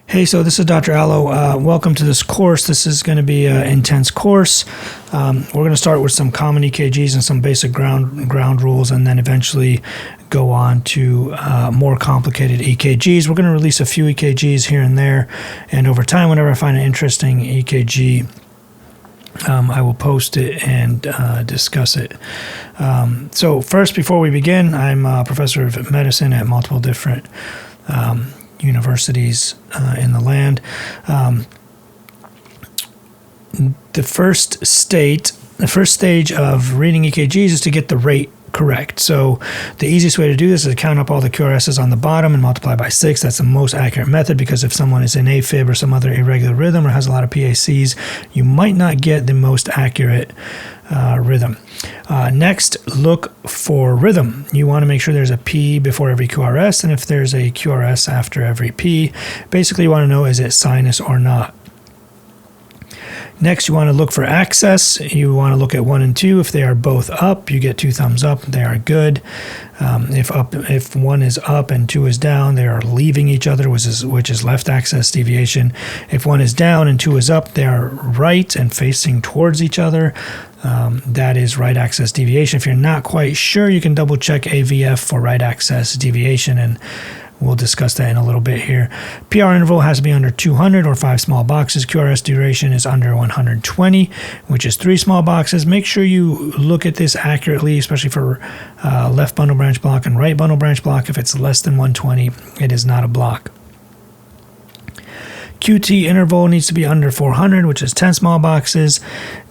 Hey, so this is Dr. Allo. Welcome to this course. This is going to be an intense course. We're going to start with some common EKGs and some basic ground rules, and then eventually go on to more complicated EKGs. We're going to release a few EKGs here and there, and over time, whenever I find an interesting EKG, I will post it and discuss it. So first, before we begin, I'm a professor of medicine at multiple different universities in the land. The first stage of reading EKGs is to get the rate correct. So the easiest way to do this is to count up all the QRSs on the bottom and multiply by 6. That's the most accurate method, because if someone is in AFib or some other irregular rhythm or has a lot of PACs, you might not get the most accurate rhythm. Next, look for rhythm. You want to make sure there's a P before every QRS, and if there's a QRS after every P, basically you want to know, is it sinus or not? Next, you want to look for access. You want to look at 1 and 2. If they are both up, you get 2 thumbs up. They are good. If 1 is up and 2 is down, they are leaving each other, which is left access deviation. If 1 is down and 2 is up, they are right and facing towards each other. That is right access deviation. If you're not quite sure, you can double check AVF for right access deviation, and we'll discuss that in a little bit here. PR interval has to be under 200 or 5 small boxes. QRS duration is under 120, which is 3 small boxes. Make sure you look at this accurately, especially for left bundle branch block and right bundle branch block. If it's less than 120, it is not a block. QT interval needs to be under 400, which is 10 small boxes.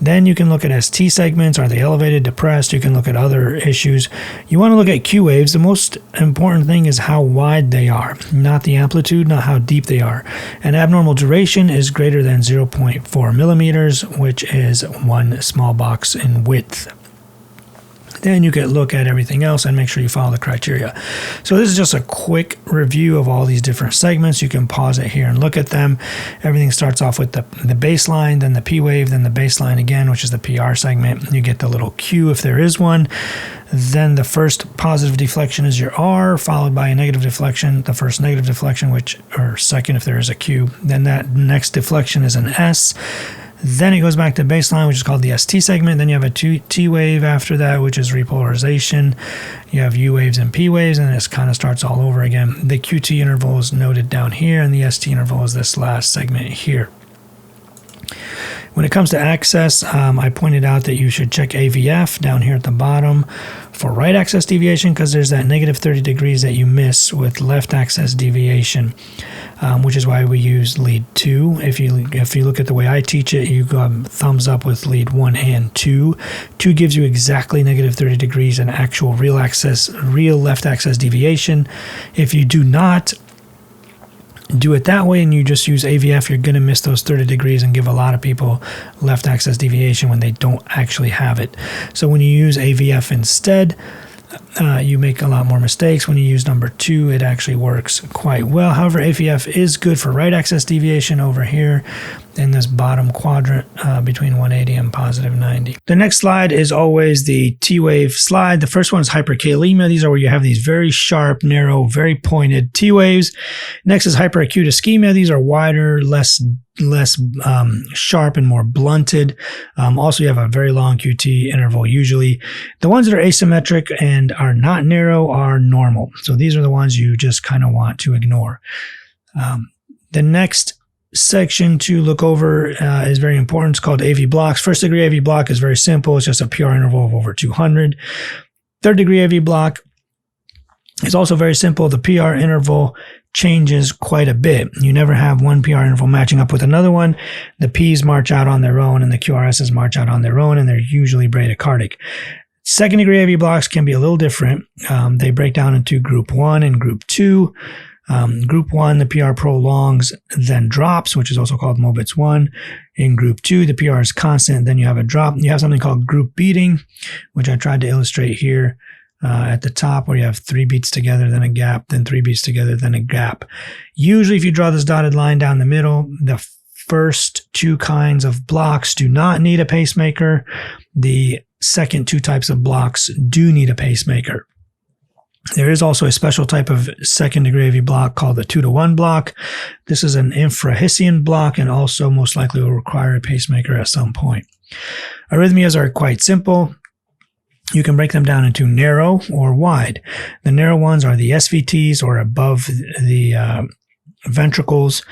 Then you can look at ST segments. Are they elevated, depressed? You can look at other issues. You want to look at Q waves. The most important thing is how wide they are, not the amplitude, not how deep they are. And abnormal duration is greater than 0.4 millimeters, which is 1 small box in width. Then you can look at everything else and make sure you follow the criteria. So this is just a quick review of all these different segments. You can pause it here and look at them. Everything starts off with the baseline, then the P wave, then the baseline again, which is the PR segment. You get the little Q if there is one. Then the first positive deflection is your R, followed by a negative deflection, the first negative deflection, or second if there is a Q. Then that next deflection is an S. Then it goes back to baseline, which is called the ST segment. Then you have a T wave after that, which is repolarization. You have U waves and P waves, and this kind of starts all over again. The QT interval is noted down here, and the ST interval is this last segment here. When it comes to access, I pointed out that you should check AVF down here at the bottom for right access deviation, because there's that negative 30 degrees that you miss with left access deviation, which is why we use lead 2. If you look at the way I teach it, you go thumbs up with lead 1 and 2. 2 gives you exactly negative 30 degrees and actual real left access deviation. If you do not do it that way and you just use AVF, you're going to miss those 30 degrees and give a lot of people left access deviation when they don't actually have it. So when you use AVF instead, you make a lot more mistakes. When you use number 2, it actually works quite well. However, AVF is good for right access deviation over here in this bottom quadrant between 180 and positive 90. The next slide is always the T-wave slide. The first one is hyperkalemia. These are where you have these very sharp, narrow, very pointed T-waves. Next is hyperacute ischemia. These are wider, less sharp and more blunted. Also, you have a very long QT interval usually. The ones that are asymmetric and are not narrow are normal. So these are the ones you just kind of want to ignore. The next section to look over is very important. It's called AV blocks. First degree AV block is very simple. It's just a PR interval of over 200. Third degree AV block is also very simple. The PR interval changes quite a bit. You never have one PR interval matching up with another one. The P's march out on their own and the QRSs march out on their own, and they're usually bradycardic. Second degree AV blocks can be a little different. They break down into group 1 and group 2. Group 1, the PR prolongs, then drops, which is also called Mobitz 1. In group 2, the PR is constant, then you have a drop. You have something called group beating, which I tried to illustrate here at the top, where you have 3 beats together, then a gap, then 3 beats together, then a gap. Usually, if you draw this dotted line down the middle, the first 2 kinds of blocks do not need a pacemaker. The second 2 types of blocks do need a pacemaker. There is also a special type of second-degree AV block called the 2-to-1 block. This is an infrahisian block and also most likely will require a pacemaker at some point. Arrhythmias are quite simple. You can break them down into narrow or wide. The narrow ones are the SVTs, or above the ventricles.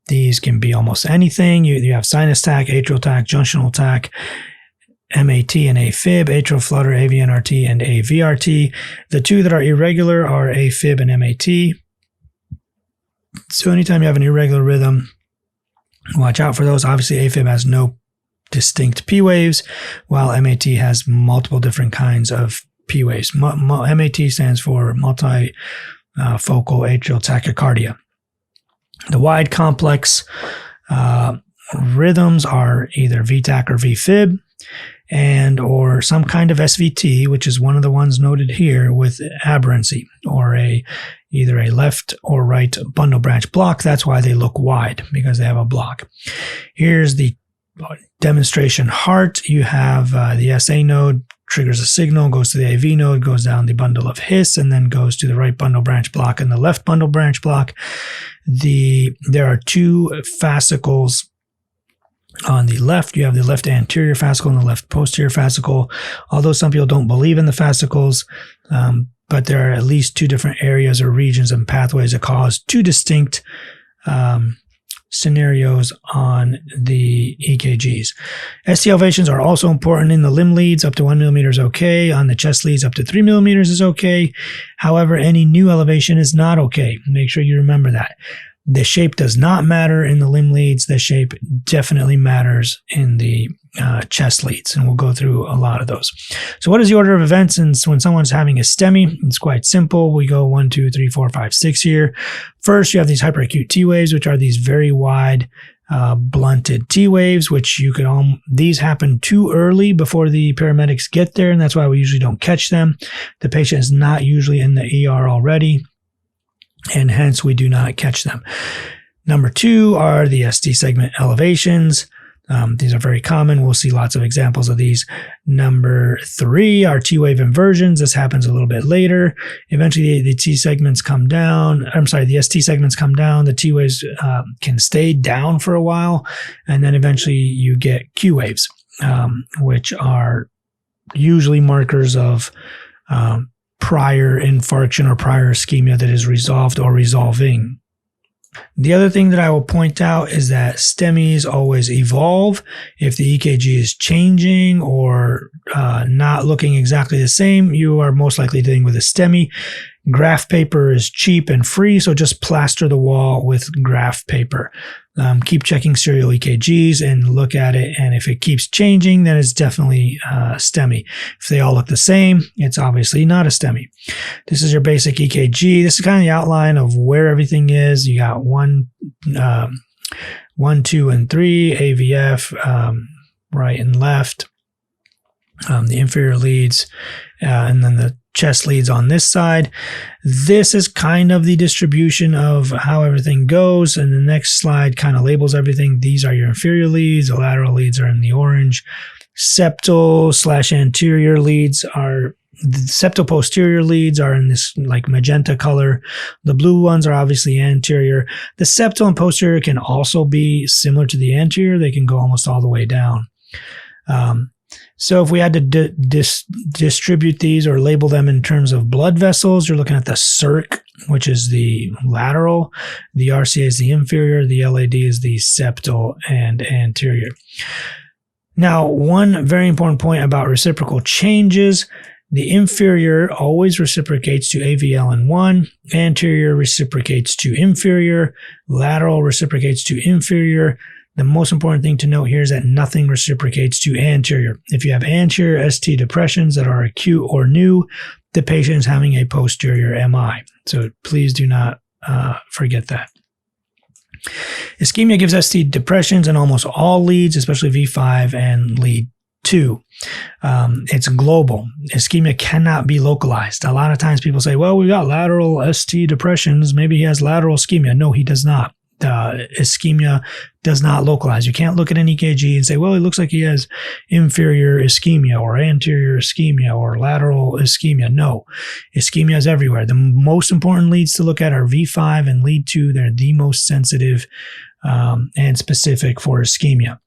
These can be almost anything. You have sinus tach, atrial tach, junctional tach, MAT and AFib, atrial flutter, AVNRT, and AVRT. The two that are irregular are AFib and MAT. So anytime you have an irregular rhythm, watch out for those. Obviously, AFib has no distinct P waves, while MAT has multiple different kinds of P waves. MAT stands for multifocal atrial tachycardia. The wide complex rhythms are either VTach or VFib, and or some kind of SVT, which is one of the ones noted here with aberrancy, or either a left or right bundle branch block. That's why they look wide, because they have a block. Here's the demonstration heart. You have the SA node triggers a signal, goes to the AV node, goes down the bundle of His, and then goes to the right bundle branch block and the left bundle branch block. There are two fascicles. On the left, you have the left anterior fascicle and the left posterior fascicle. Although some people don't believe in the fascicles, but there are at least two different areas or regions and pathways that cause two distinct scenarios on the EKGs. ST elevations are also important in the limb leads. Up to 1 millimeter is okay. On the chest leads, up to 3 millimeters is okay. However, any new elevation is not okay. Make sure you remember that. The shape does not matter in the limb leads. The shape definitely matters in the chest leads, and we'll go through a lot of those. So what is the order of events when someone's having a STEMI? It's quite simple. We go 1, 2, 3, 4, 5, 6 here. First, you have these hyperacute T waves, which are these very wide, blunted T waves, which these happen too early before the paramedics get there, and that's why we usually don't catch them. The patient is not usually in the ER already, and hence we do not catch them. Number 2 are the ST segment elevations. These are very common. We'll see lots of examples of these. Number 3 are T-wave inversions. This happens a little bit later. Eventually, the T segments come down. The ST segments come down. The T waves can stay down for a while, and then eventually you get Q waves, which are usually markers of prior infarction or prior ischemia that is resolved or resolving. The other thing that I will point out is that STEMIs always evolve. If the EKG is changing or not looking exactly the same, you are most likely dealing with a STEMI. Graph paper is cheap and free, so just plaster the wall with graph paper. Keep checking serial EKGs and look at it, and if it keeps changing, then it's definitely STEMI. If they all look the same, it's obviously not a STEMI. This is your basic EKG. This is kind of the outline of where everything is. You got 1, 2, and 3, AVF, right and left, the inferior leads, and then the chest leads on this side. This is kind of the distribution of how everything goes, and the next slide kind of labels everything. These are your inferior leads. The lateral leads are in the orange. Septal/anterior leads are the septal-posterior leads are in this like magenta color. The blue ones are obviously anterior. The septal and posterior can also be similar to the anterior. They can go almost all the way down. So if we had to distribute these or label them in terms of blood vessels, you're looking at the CIRC, which is the lateral, the RCA is the inferior, the LAD is the septal and anterior. Now, one very important point about reciprocal changes: the inferior always reciprocates to AVLN1, anterior reciprocates to inferior, lateral reciprocates to inferior. The most important thing to note here is that nothing reciprocates to anterior. If you have anterior ST depressions that are acute or new, the patient is having a posterior MI. So please do not forget that. Ischemia gives ST depressions in almost all leads, especially V5 and lead 2. It's global. Ischemia cannot be localized. A lot of times people say, well, we got lateral ST depressions. Maybe he has lateral ischemia. No, he does not. the ischemia does not localize. You can't look at an EKG and say, well, it looks like he has inferior ischemia or anterior ischemia or lateral ischemia. No, ischemia is everywhere. The most important leads to look at are V5 and lead 2. They're the most sensitive and specific for ischemia.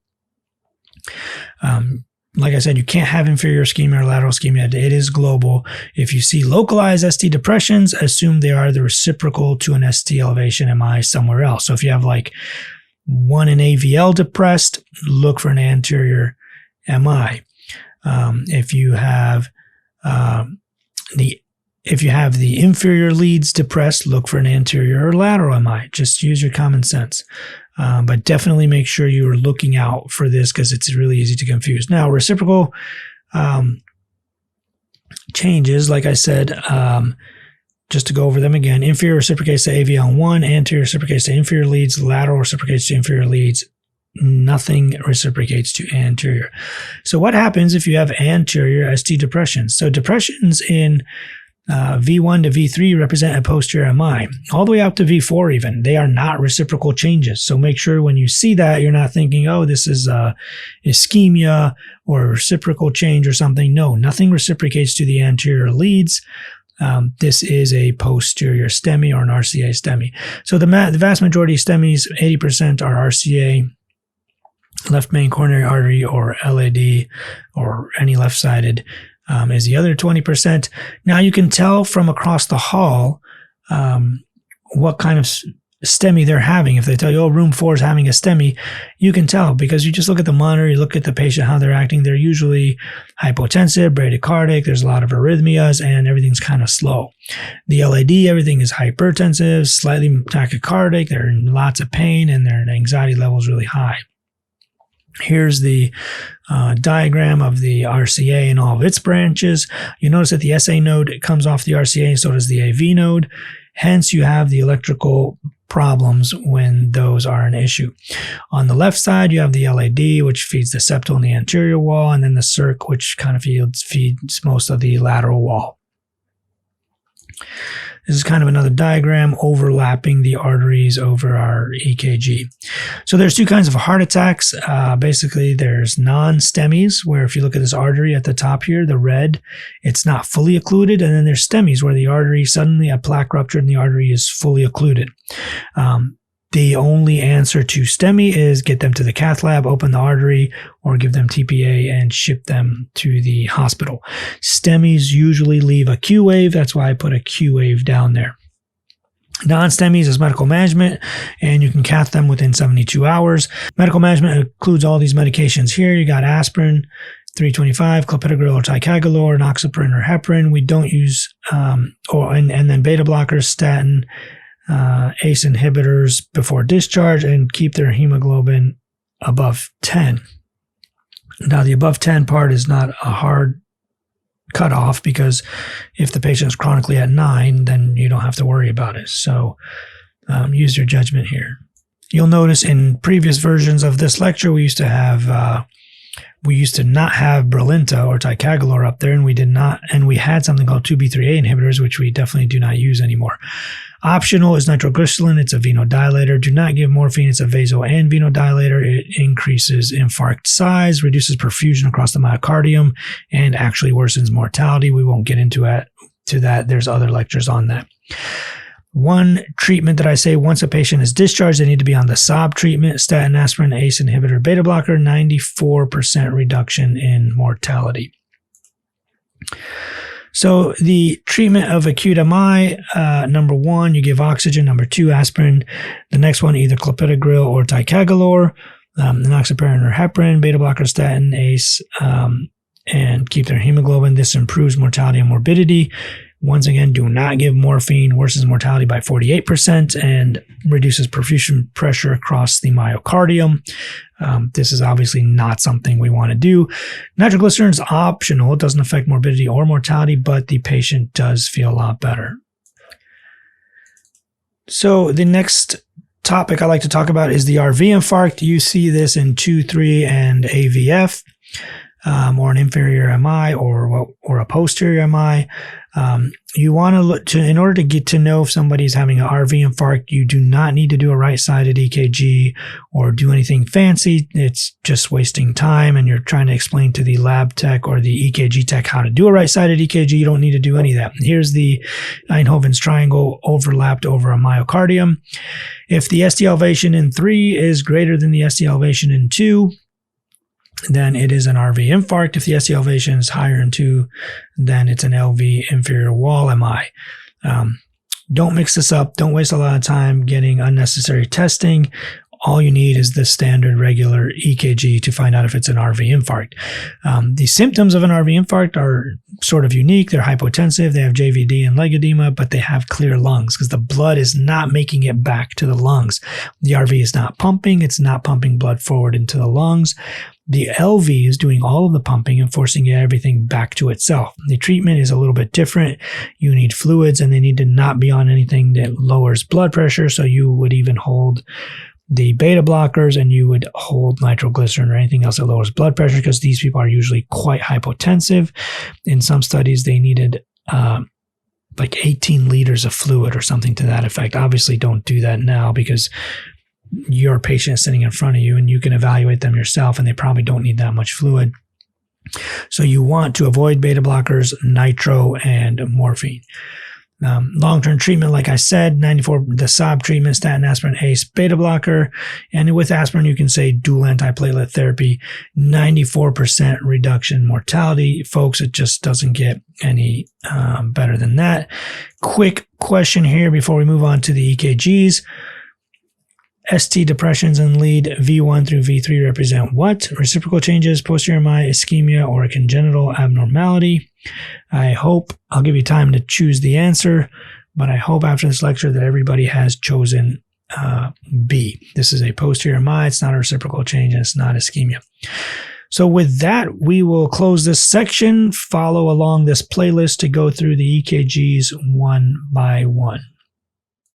Like I said, you can't have inferior ischemia or lateral ischemia. It is global. If you see localized ST depressions, assume they are the reciprocal to an ST elevation MI somewhere else. So if you have like one in AVL depressed, look for an anterior MI. If you have the inferior leads depressed, look for an anterior or lateral MI. Just use your common sense. But definitely make sure you are looking out for this because it's really easy to confuse. Now, reciprocal changes, like I said, just to go over them again, inferior reciprocates to AVL1, anterior reciprocates to inferior leads, lateral reciprocates to inferior leads, nothing reciprocates to anterior. So what happens if you have anterior ST depressions? So depressions in V1 to V3 represent a posterior MI, all the way out to V4 even. They are not reciprocal changes. So make sure when you see that, you're not thinking, oh, this is ischemia or reciprocal change or something. No, nothing reciprocates to the anterior leads. This is a posterior STEMI or an RCA STEMI. So the vast majority of STEMIs, 80% are RCA, left main coronary artery, or LAD, or any left-sided. Is the other 20%. Now you can tell from across the hall what kind of STEMI they're having. If they tell you, oh, room 4 is having a STEMI, you can tell because you just look at the monitor, you look at the patient, how they're acting. They're usually hypotensive, bradycardic, there's a lot of arrhythmias, and everything's kind of slow. The LAD, everything is hypertensive, slightly tachycardic, they're in lots of pain, and their anxiety level is really high. Here's the diagram of the RCA and all of its branches. You notice that the SA node comes off the RCA, and so does the AV node. Hence, you have the electrical problems when those are an issue. On the left side, you have the LAD, which feeds the septal and the anterior wall, and then the circ, which kind of feeds most of the lateral wall. This is kind of another diagram overlapping the arteries over our EKG. So there's two kinds of heart attacks. Basically, there's non-STEMIs, where if you look at this artery at the top here, the red, it's not fully occluded. And then there's STEMIs, where the artery, suddenly a plaque ruptured and the artery is fully occluded. The only answer to STEMI is get them to the cath lab, open the artery, or give them TPA and ship them to the hospital. STEMIs usually leave a Q wave. That's why I put a Q wave down there. Non-STEMIs is medical management, and you can cath them within 72 hours. Medical management includes all these medications here. You got aspirin, 325, clopidogrel or ticagrelor, enoxaparin or heparin. We don't use, and then beta blockers, statin, ACE inhibitors before discharge, and keep their hemoglobin above 10. Now, the above 10 part is not a hard cutoff because if the patient is chronically at 9, then you don't have to worry about it. So use your judgment here. You'll notice in previous versions of this lecture, we used to not have Brilinta or ticagrelor up there, and we had something called 2B3A inhibitors, which we definitely do not use anymore. Optional is nitroglycerin. It's a venodilator. Do not give morphine. It's a vaso and venodilator. It increases infarct size, reduces perfusion across the myocardium, and actually worsens mortality. We won't get into that. There's other lectures on that. One treatment that I say once a patient is discharged, they need to be on the SOB treatment, statin, aspirin, ACE inhibitor, beta blocker, 94% reduction in mortality. So the treatment of acute MI, number 1, you give oxygen. Number 2, aspirin. The next one, either clopidogrel or ticagrelor, enoxaparin or heparin, beta blocker, statin, ACE, and keep their hemoglobin. This improves mortality and morbidity. Once again, do not give morphine, worsens mortality by 48% and reduces perfusion pressure across the myocardium. This is obviously not something we want to do. Nitroglycerin is optional. It doesn't affect morbidity or mortality, but the patient does feel a lot better. So the next topic I like to talk about is the RV infarct. You see this in 2, 3, and AVF. or an inferior MI or a posterior MI. You want to look to, in order to get to know if somebody's having an RV infarct, you do not need to do a right-sided EKG or do anything fancy. It's just wasting time, and you're trying to explain to the lab tech or the EKG tech how to do a right-sided EKG. You don't need to do any of that. Here's the Einthoven's triangle overlapped over a myocardium. If the ST elevation in 3 is greater than the ST elevation in 2, then it is an RV infarct. If the ST elevation is higher in 2, then it's an LV inferior wall MI. Don't mix this up. Don't waste a lot of time getting unnecessary testing. All you need is the standard regular EKG to find out if it's an RV infarct. The symptoms of an RV infarct are sort of unique. They're hypotensive, they have JVD and leg edema, but they have clear lungs because the blood is not making it back to the lungs. The RV is not pumping. It's not pumping blood forward into the lungs. The LV is doing all of the pumping and forcing everything back to itself. The treatment is a little bit different. You need fluids, and they need to not be on anything that lowers blood pressure. So you would even hold the beta blockers, and you would hold nitroglycerin or anything else that lowers blood pressure, because these people are usually quite hypotensive. In some studies, they needed like 18 liters of fluid or something to that effect. Obviously, don't do that now because your patient is sitting in front of you and you can evaluate them yourself, and they probably don't need that much fluid. So you want to avoid beta blockers, nitro, and morphine. Long-term treatment, like I said, 94, the SOB treatment, statin, aspirin, ACE, beta blocker. And with aspirin, you can say dual antiplatelet therapy, 94% reduction in mortality. Folks, it just doesn't get any better than that. Quick question here before we move on to the EKGs. ST depressions in lead V1 through V3 represent what? Reciprocal changes, posterior MI, ischemia, or a congenital abnormality. I'll give you time to choose the answer, but I hope after this lecture that everybody has chosen B. This is a posterior MI. It's not a reciprocal change, and it's not ischemia. So with that, we will close this section, follow along this playlist to go through the EKGs one by one.